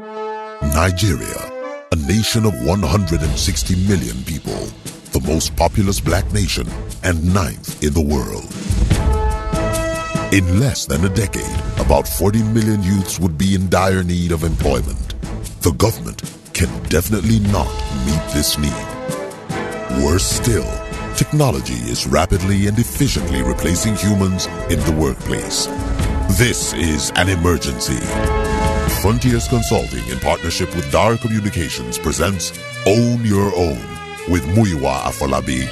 Nigeria, a nation of 160 million people, the most populous black nation and ninth in the world. In less than a decade, about 40 million youths would be in dire need of employment. The government can definitely not meet this need. Worse still, technology is rapidly and efficiently replacing humans in the workplace. This is an emergency. Frontiers Consulting, in partnership with Dar Communications, presents Own Your Own with Muyiwa Afolabi.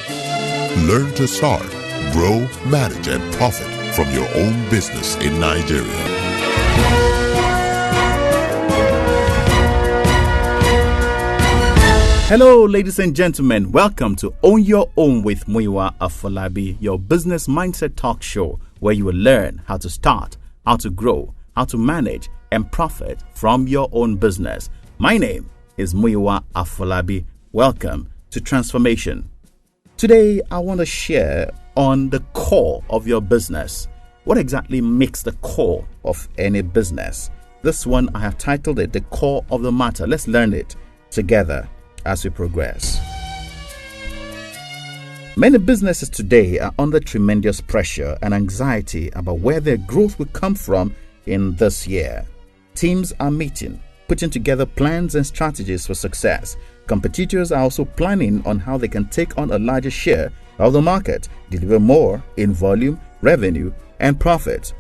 Learn to start, grow, manage, and profit from your own business in Nigeria. Hello, ladies and gentlemen. Welcome to Own Your Own with Muyiwa Afolabi, your business mindset talk show where you will learn how to start, how to grow, how to manage, and profit from your own business. My name is Muyiwa Afolabi. Welcome to Transformation. Today, I want to share on the core of your business. What exactly makes the core of any business? This one, I have titled it, The Core of the Matter. Let's learn it together as we progress. Many businesses today are under tremendous pressure and anxiety about where their growth will come from in this year. Teams are meeting, putting together plans and strategies for success. Competitors are also planning on how they can take on a larger share of the market, deliver more in volume, revenue, and profit.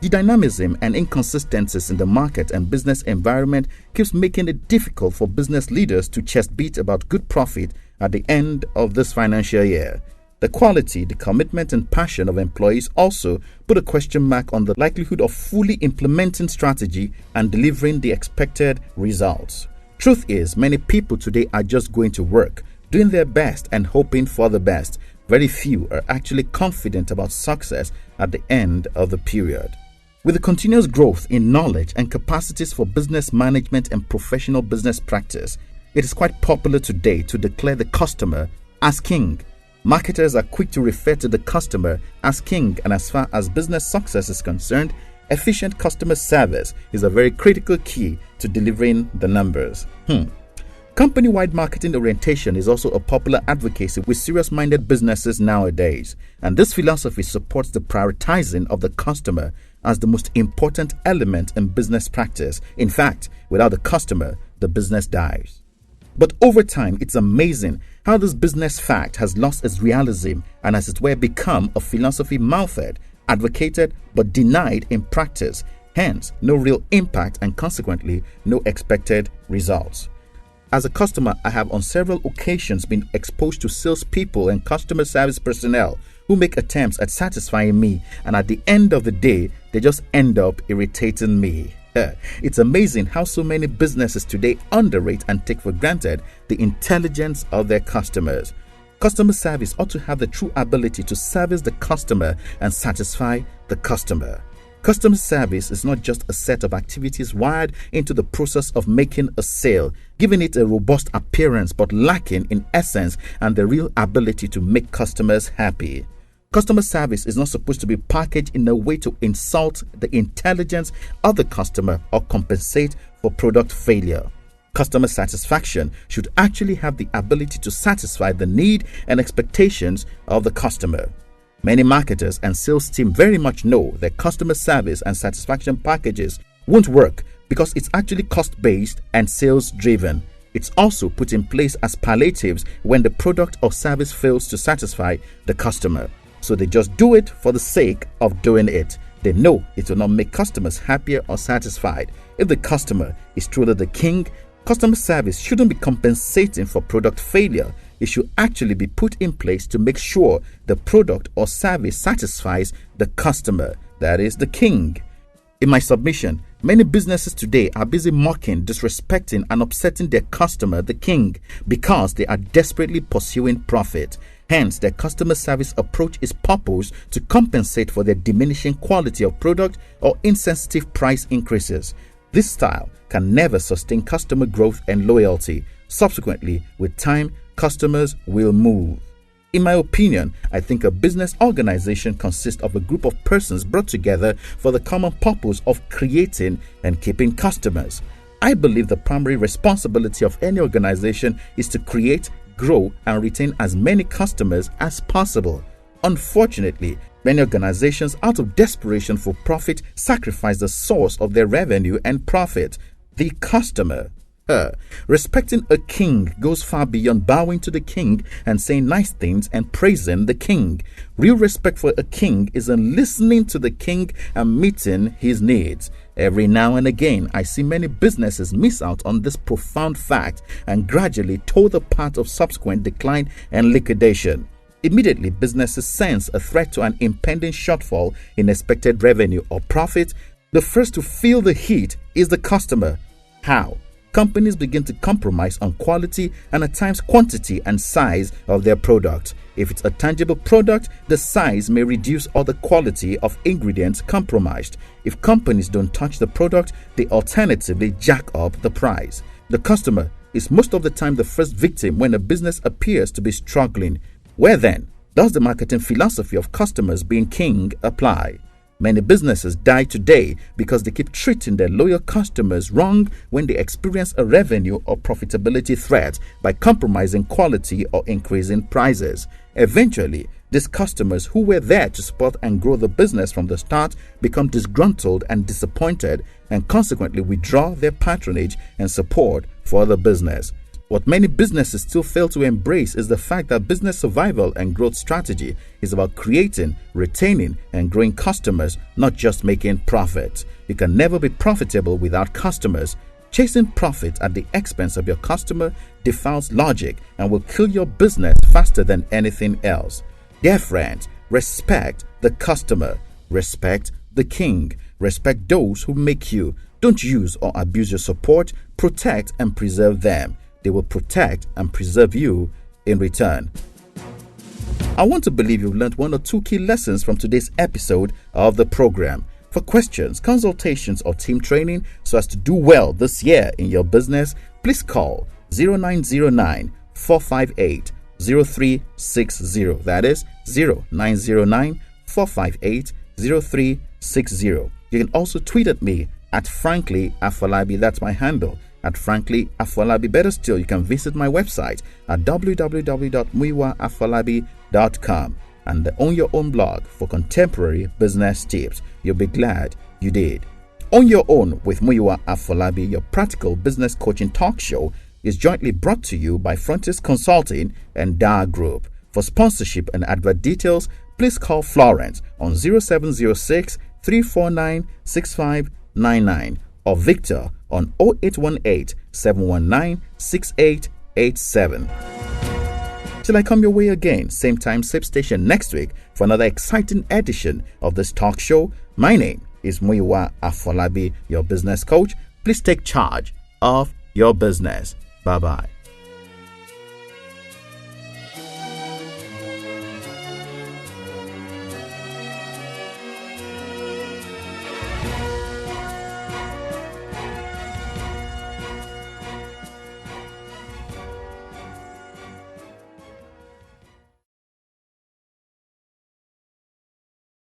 The dynamism and inconsistencies in the market and business environment keeps making it difficult for business leaders to chest beat about good profit at the end of this financial year. The quality, the commitment, and passion of employees also put a question mark on the likelihood of fully implementing strategy and delivering the expected results. Truth is, many people today are just going to work, doing their best and hoping for the best. Very few are actually confident about success at the end of the period. With the continuous growth in knowledge and capacities for business management and professional business practice, it is quite popular today to declare the customer as king. Marketers are quick to refer to the customer as king, and as far as business success is concerned, efficient customer service is a very critical key to delivering the numbers. Company-wide marketing orientation is also a popular advocacy with serious-minded businesses nowadays, and this philosophy supports the prioritizing of the customer as the most important element in business practice. In fact, without the customer, the business dies. But over time, it's amazing how this business fact has lost its realism and as it were become a philosophy mouthed, advocated, but denied in practice. Hence, no real impact and consequently, no expected results. As a customer, I have on several occasions been exposed to salespeople and customer service personnel who make attempts at satisfying me, and at the end of the day, they just end up irritating me. It's amazing how so many businesses today underrate and take for granted the intelligence of their customers. Customer service ought to have the true ability to service the customer and satisfy the customer. Customer service is not just a set of activities wired into the process of making a sale, giving it a robust appearance but lacking in essence and the real ability to make customers happy. Customer service is not supposed to be packaged in a way to insult the intelligence of the customer or compensate for product failure. Customer satisfaction should actually have the ability to satisfy the need and expectations of the customer. Many marketers and sales team very much know that customer service and satisfaction packages won't work because it's actually cost-based and sales-driven. It's also put in place as palliatives when the product or service fails to satisfy the customer. So they just do it for the sake of doing it. They know it will not make customers happier or satisfied. If the customer is truly the king, customer service shouldn't be compensating for product failure. It should actually be put in place to make sure the product or service satisfies the customer, that is the king. In my submission, many businesses today are busy mocking, disrespecting, and upsetting their customer, the king, because they are desperately pursuing profit. Hence, their customer service approach is purposed to compensate for their diminishing quality of product or insensitive price increases. This style can never sustain customer growth and loyalty. Subsequently, with time, customers will move. In my opinion, I think a business organization consists of a group of persons brought together for the common purpose of creating and keeping customers. I believe the primary responsibility of any organization is to create, grow, and retain as many customers as possible. Unfortunately, many organizations, out of desperation for profit, sacrifice the source of their revenue and profit, the customer. Respecting a king goes far beyond bowing to the king and saying nice things and praising the king. Real respect for a king is in listening to the king and meeting his needs. Every now and again, I see many businesses miss out on this profound fact and gradually toe the path of subsequent decline and liquidation. Immediately, businesses sense a threat to an impending shortfall in expected revenue or profit. The first to feel the heat is the customer. How? Companies begin to compromise on quality and at times quantity and size of their product. If it's a tangible product, the size may reduce or the quality of ingredients compromised. If companies don't touch the product, they alternatively jack up the price. The customer is most of the time the first victim when a business appears to be struggling. Where then does the marketing philosophy of customers being king apply? Many businesses die today because they keep treating their loyal customers wrong when they experience a revenue or profitability threat by compromising quality or increasing prices. Eventually, these customers who were there to support and grow the business from the start become disgruntled and disappointed and consequently withdraw their patronage and support for the business. What many businesses still fail to embrace is the fact that business survival and growth strategy is about creating, retaining, and growing customers, not just making profit. You can never be profitable without customers. Chasing profit at the expense of your customer defiles logic and will kill your business faster than anything else. Dear friends, respect the customer, respect the king, respect those who make you. Don't use or abuse your support, protect and preserve them. They will protect and preserve you in return. I want to believe you've learned one or two key lessons from today's episode of the program. For questions, consultations, or team training so as to do well this year in your business, please call 0909 458 0360. That is 0909 458 0360. You can also tweet at me at Frankly Afolabi. That's my handle. At Frankly Afolabi. Better still, you can visit my website at www.muyiwaafolabi.com and Own Your Own blog for contemporary business tips. You'll be glad you did. On Your Own with Muyiwa Afolabi, your practical business coaching talk show, is jointly brought to you by Frontiers Consulting and DAR Group. For sponsorship and advert details, please call Florence on 0706 349 6599 or Victor on 0818 719 6887. Till I come your way again, same time, same station next week for another exciting edition of this talk show. My name is Muyiwa Afolabi, your business coach. Please take charge of your business. Bye-bye.